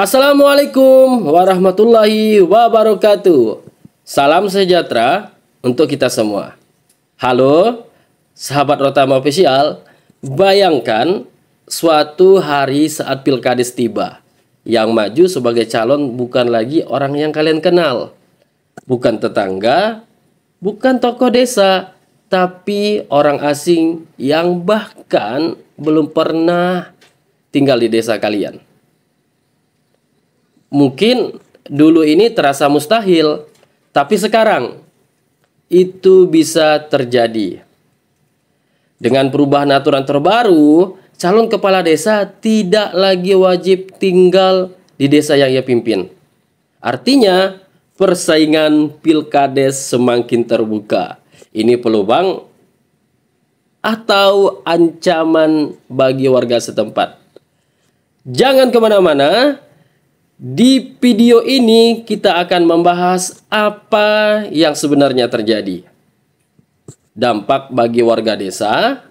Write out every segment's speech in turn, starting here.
Assalamualaikum warahmatullahi wabarakatuh. Salam sejahtera untuk kita semua. Halo, sahabat Rotama Official. Bayangkan suatu hari saat Pilkades tiba. Yang maju sebagai calon bukan lagi orang yang kalian kenal. Bukan tetangga, bukan tokoh desa, tapi orang asing yang bahkan belum pernah tinggal di desa kalian. Mungkin dulu ini terasa mustahil, tapi sekarang itu bisa terjadi. Dengan perubahan aturan terbaru, calon kepala desa tidak lagi wajib tinggal di desa yang ia pimpin. Artinya, persaingan Pilkades semakin terbuka. Ini peluang atau ancaman bagi warga setempat. Jangan kemana-mana. Di video ini kita akan membahas apa yang sebenarnya terjadi, dampak bagi warga desa,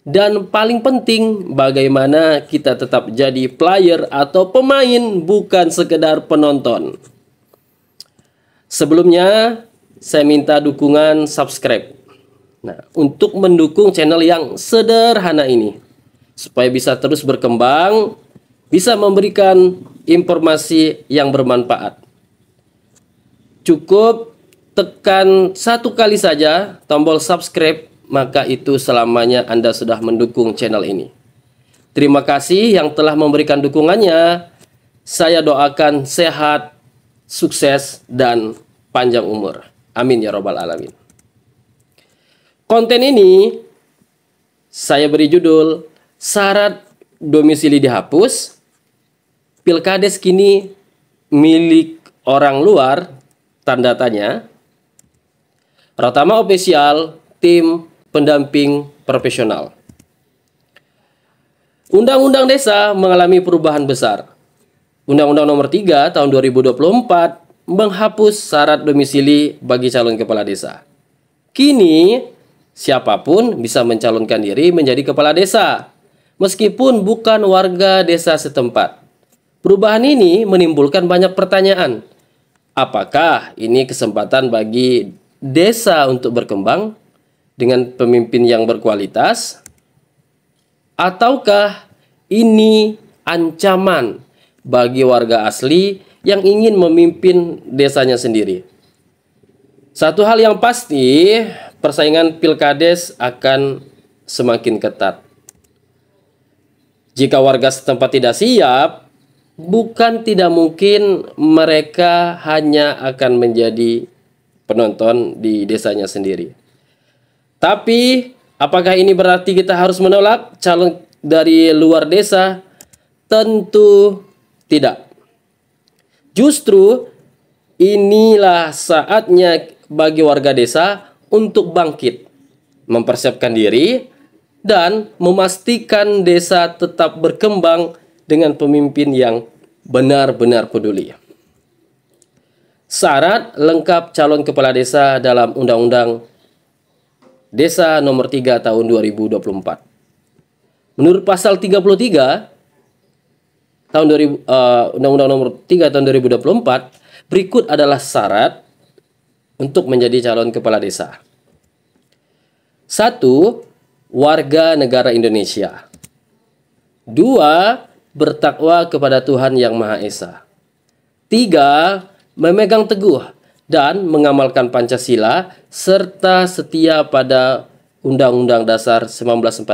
dan paling penting bagaimana kita tetap jadi player atau pemain, bukan sekedar penonton. Sebelumnya saya minta dukungan subscribe. Nah, untuk mendukung channel yang sederhana ini supaya bisa terus berkembang, bisa memberikan informasi yang bermanfaat. Cukup tekan satu kali saja tombol subscribe, maka itu selamanya Anda sudah mendukung channel ini. Terima kasih yang telah memberikan dukungannya. Saya doakan sehat, sukses, dan panjang umur. Amin ya robbal alamin. Konten ini saya beri judul Syarat Domisili Dihapus, Pilkades kini milik orang luar, tanda tanya. Rotama Official, tim pendamping profesional. Undang-Undang Desa mengalami perubahan besar. Undang-Undang Nomor 3 Tahun 2024 menghapus syarat domisili bagi calon kepala desa. Kini, siapapun bisa mencalonkan diri menjadi kepala desa, meskipun bukan warga desa setempat. Perubahan ini menimbulkan banyak pertanyaan. Apakah ini kesempatan bagi desa untuk berkembang dengan pemimpin yang berkualitas? Ataukah ini ancaman bagi warga asli yang ingin memimpin desanya sendiri? Satu hal yang pasti, persaingan Pilkades akan semakin ketat. Jika warga setempat tidak siap, bukan tidak mungkin mereka hanya akan menjadi penonton di desanya sendiri. Tapi, apakah ini berarti kita harus menolak calon dari luar desa? Tentu tidak. Justru, inilah saatnya bagi warga desa untuk bangkit, mempersiapkan diri, dan memastikan desa tetap berkembang dengan pemimpin yang benar-benar peduli. Syarat lengkap calon kepala desa dalam Undang-Undang Desa Nomor 3 Tahun 2024. Menurut pasal 33 tahun Undang-Undang Nomor 3 Tahun 2024, berikut adalah syarat untuk menjadi calon kepala desa. 1. Warga negara Indonesia. 2. Bertakwa kepada Tuhan Yang Maha Esa. 3. Memegang teguh dan mengamalkan Pancasila serta setia pada Undang-Undang Dasar 1945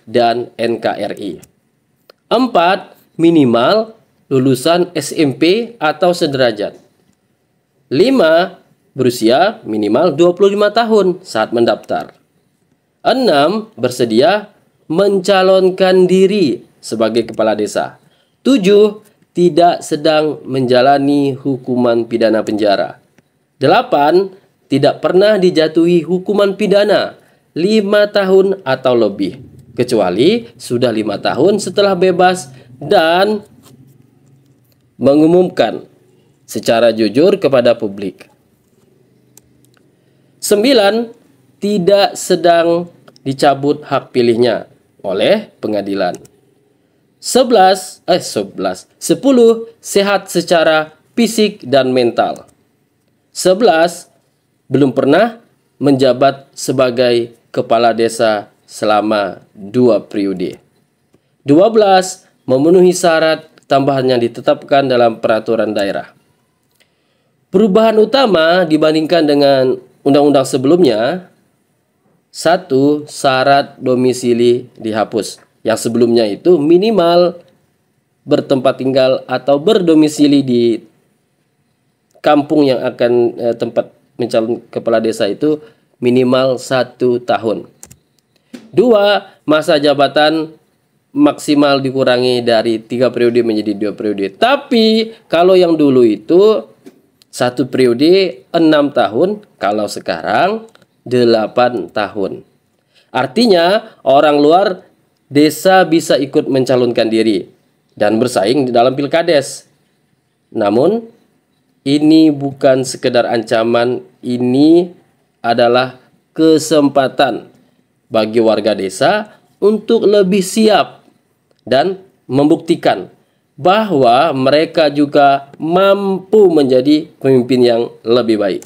dan NKRI. 4. Minimal lulusan SMP atau sederajat. 5. Berusia minimal 25 tahun saat mendaftar. 6. Bersedia mencalonkan diri sebagai kepala desa. 7. Tidak sedang menjalani hukuman pidana penjara. 8. Tidak pernah dijatuhi hukuman pidana 5 tahun atau lebih, kecuali sudah 5 tahun setelah bebas dan mengumumkan secara jujur kepada publik. 9. Tidak sedang dicabut hak pilihnya oleh pengadilan. 10 sehat secara fisik dan mental. 11 belum pernah menjabat sebagai kepala desa selama 2 periode. 12 memenuhi syarat tambahan yang ditetapkan dalam peraturan daerah. Perubahan utama dibandingkan dengan undang-undang sebelumnya: 1. Syarat domisili dihapus. Yang sebelumnya itu minimal bertempat tinggal atau berdomisili di kampung yang akan tempat mencalon kepala desa itu minimal 1 tahun. 2. Masa jabatan maksimal dikurangi dari 3 periode menjadi 2 periode. Tapi kalau yang dulu itu 1 periode 6 tahun, kalau sekarang 8 tahun. Artinya orang luar desa bisa ikut mencalonkan diri dan bersaing di dalam pilkades. Namun ini bukan sekedar ancaman, ini adalah kesempatan bagi warga desa untuk lebih siap dan membuktikan bahwa mereka juga mampu menjadi pemimpin yang lebih baik.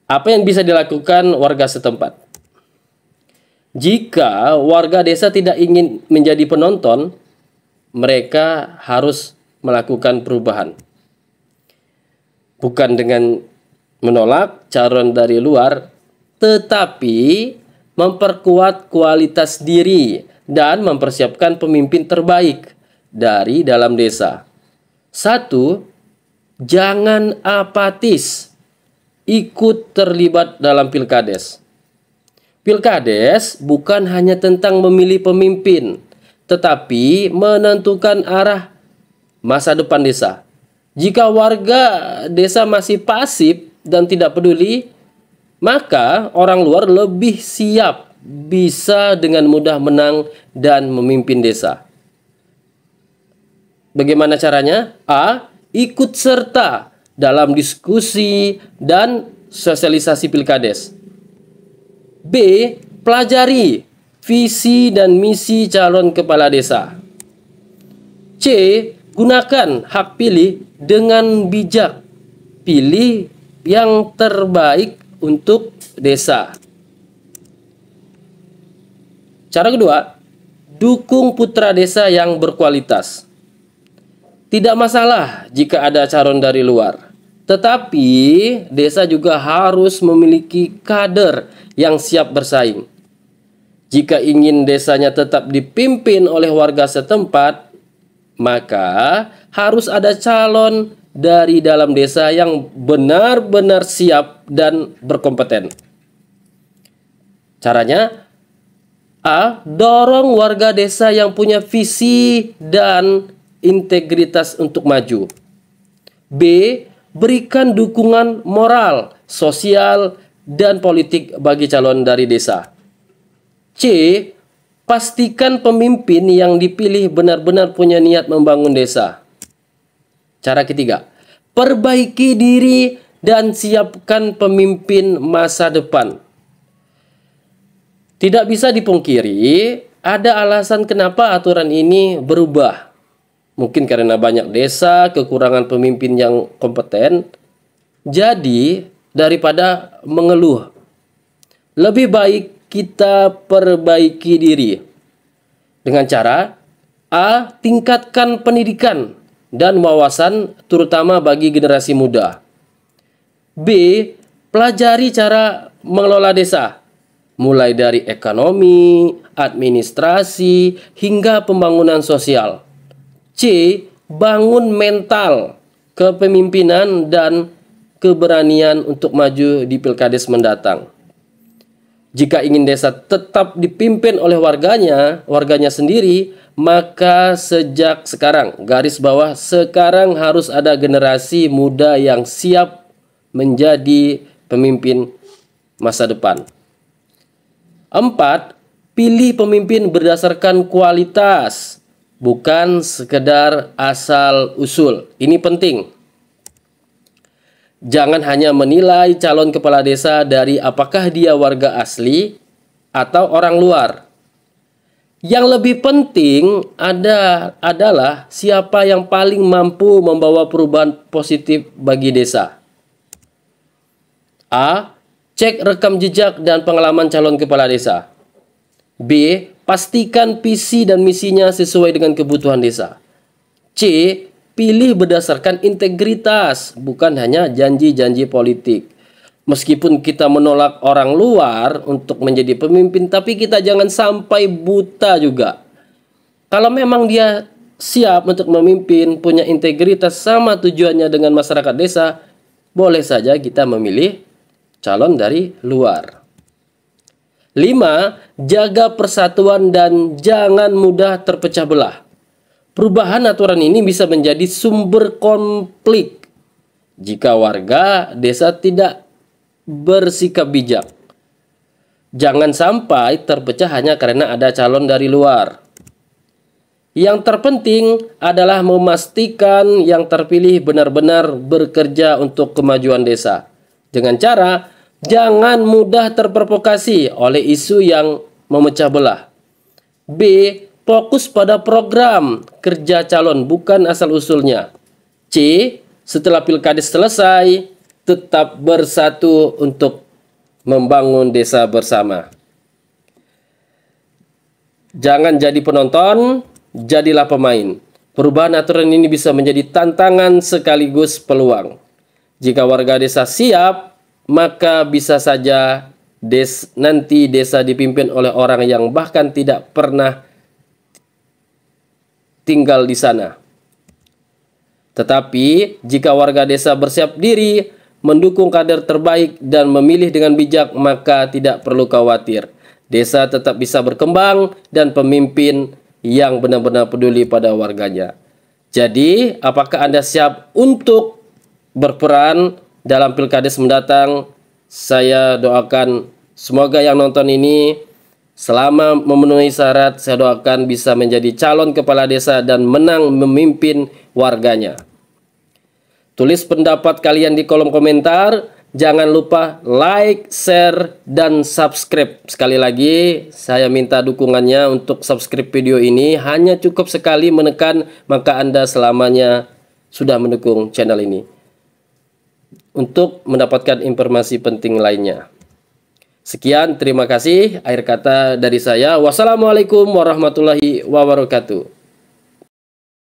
Apa yang bisa dilakukan warga setempat? Jika warga desa tidak ingin menjadi penonton, mereka harus melakukan perubahan. Bukan dengan menolak calon dari luar, tetapi memperkuat kualitas diri dan mempersiapkan pemimpin terbaik dari dalam desa. 1. Jangan apatis ikut terlibat dalam pilkades. Pilkades bukan hanya tentang memilih pemimpin, tetapi menentukan arah masa depan desa. Jika warga desa masih pasif dan tidak peduli, maka orang luar lebih siap bisa dengan mudah menang dan memimpin desa. Bagaimana caranya? A. Ikut serta dalam diskusi dan sosialisasi pilkades. B. Pelajari visi dan misi calon kepala desa. C. Gunakan hak pilih dengan bijak. Pilih yang terbaik untuk desa. Cara kedua, dukung putra desa yang berkualitas. Tidak masalah jika ada calon dari luar, tetapi desa juga harus memiliki kader yang siap bersaing. Jika ingin desanya tetap dipimpin oleh warga setempat, maka harus ada calon dari dalam desa yang benar-benar siap dan berkompeten. Caranya: A. Dorong warga desa yang punya visi dan integritas untuk maju. B. Berikan dukungan moral, sosial, dan politik bagi calon dari desa. C. Pastikan pemimpin yang dipilih benar-benar punya niat membangun desa. Cara ketiga, perbaiki diri dan siapkan pemimpin masa depan. Tidak bisa dipungkiri, ada alasan kenapa aturan ini berubah. Mungkin karena banyak desa kekurangan pemimpin yang kompeten. Jadi, daripada mengeluh, lebih baik kita perbaiki diri dengan cara A. Tingkatkan pendidikan dan wawasan terutama bagi generasi muda. B. Pelajari cara mengelola desa, mulai dari ekonomi, administrasi, hingga pembangunan sosial. C. Bangun mental kepemimpinan dan keberanian untuk maju di pilkades mendatang. Jika ingin desa tetap dipimpin oleh warganya sendiri, maka sejak sekarang, garis bawah, sekarang harus ada generasi muda yang siap menjadi pemimpin masa depan. 4. Pilih pemimpin berdasarkan kualitas, bukan sekedar asal usul. Ini penting. Jangan hanya menilai calon kepala desa dari apakah dia warga asli atau orang luar. Yang lebih penting adalah siapa yang paling mampu membawa perubahan positif bagi desa. A. Cek rekam jejak dan pengalaman calon kepala desa. B. Pastikan visi dan misinya sesuai dengan kebutuhan desa. C. Pilih berdasarkan integritas, bukan hanya janji-janji politik. Meskipun kita menolak orang luar untuk menjadi pemimpin, tapi kita jangan sampai buta juga. Kalau memang dia siap untuk memimpin, punya integritas, sama tujuannya dengan masyarakat desa, boleh saja kita memilih calon dari luar. 5. Jaga persatuan dan jangan mudah terpecah belah. Perubahan aturan ini bisa menjadi sumber konflik jika warga desa tidak bersikap bijak. Jangan sampai terpecah hanya karena ada calon dari luar. Yang terpenting adalah memastikan yang terpilih benar-benar bekerja untuk kemajuan desa. Dengan cara jangan mudah terprovokasi oleh isu yang memecah belah. B. Fokus pada program kerja calon, bukan asal-usulnya. C. Setelah pilkades selesai, tetap bersatu untuk membangun desa bersama. Jangan jadi penonton, jadilah pemain. Perubahan aturan ini bisa menjadi tantangan sekaligus peluang. Jika warga desa siap, maka bisa saja nanti desa dipimpin oleh orang yang bahkan tidak pernah tinggal di sana. Tetapi jika warga desa bersiap diri, mendukung kader terbaik dan memilih dengan bijak, maka tidak perlu khawatir. Desa tetap bisa berkembang dan pemimpin yang benar-benar peduli pada warganya. Jadi, apakah Anda siap untuk berperan dalam pilkades mendatang? Saya doakan semoga yang nonton ini selama memenuhi syarat, saya doakan bisa menjadi calon kepala desa dan menang memimpin warganya. Tulis pendapat kalian di kolom komentar. Jangan lupa like, share, dan subscribe. Sekali lagi, saya minta dukungannya untuk subscribe video ini. Hanya cukup sekali menekan, maka Anda selamanya sudah mendukung channel ini untuk mendapatkan informasi penting lainnya. Sekian, terima kasih. Akhir kata dari saya. Wassalamualaikum warahmatullahi wabarakatuh.